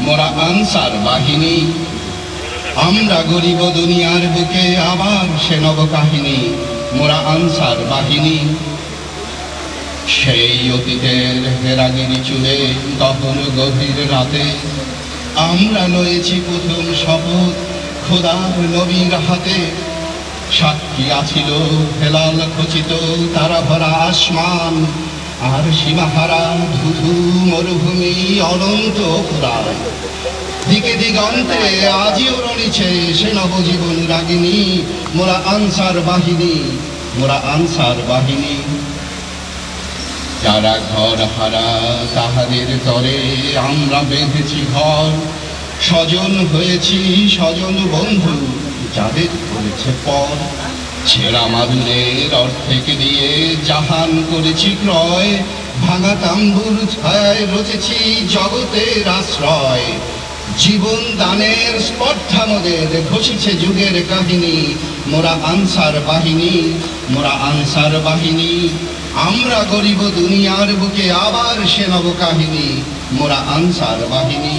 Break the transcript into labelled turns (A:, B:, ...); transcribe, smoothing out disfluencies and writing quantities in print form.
A: মোরা আনসার বাহিনী। আমরা গরিব দুনিয়ার বুকে আবার সে নব কাহিনী, মোরা আনসার বাহিনী। সেই অতীতের হেরাগিরি চুলে তখন গভীর রাতে আমরা লয়েছি প্রথম শপথ খোদার নবীর হাতে। সাক্ষী আছিল হেলাল খচিত তারা ভরা আসমান, আর সীমাহারা ধুধু মরুভূমি অনন্ত পুরায়। দিকে দিগন্তে আজিও রণিছে সে নবজীবন রাগিনী, মোরা আনসার বাহিনী, মোরা আনসার বাহিনী। যারা ঘর হারা তাহাদের তরে আমরা বেঁধেছি ঘর, স্বজন হয়েছি স্বজন বন্ধু যাদের করেছে পর। ছেঁড়া মাদুরের অর্ধেক দিয়ে জাহান করেছি ক্রয়, ভাঙা তাম্বুর ছায় রচেছি জগতের আশ্রয়। জীবন দানের স্পর্ধা মোদের ঘষিছে যুগের কাহিনী, মোরা আনসার বাহিনী, মোরা আনসার বাহিনী। আমরা গরিব দুনিয়ার বুকে আবার সে নব কাহিনী, মোরা আনসার বাহিনী।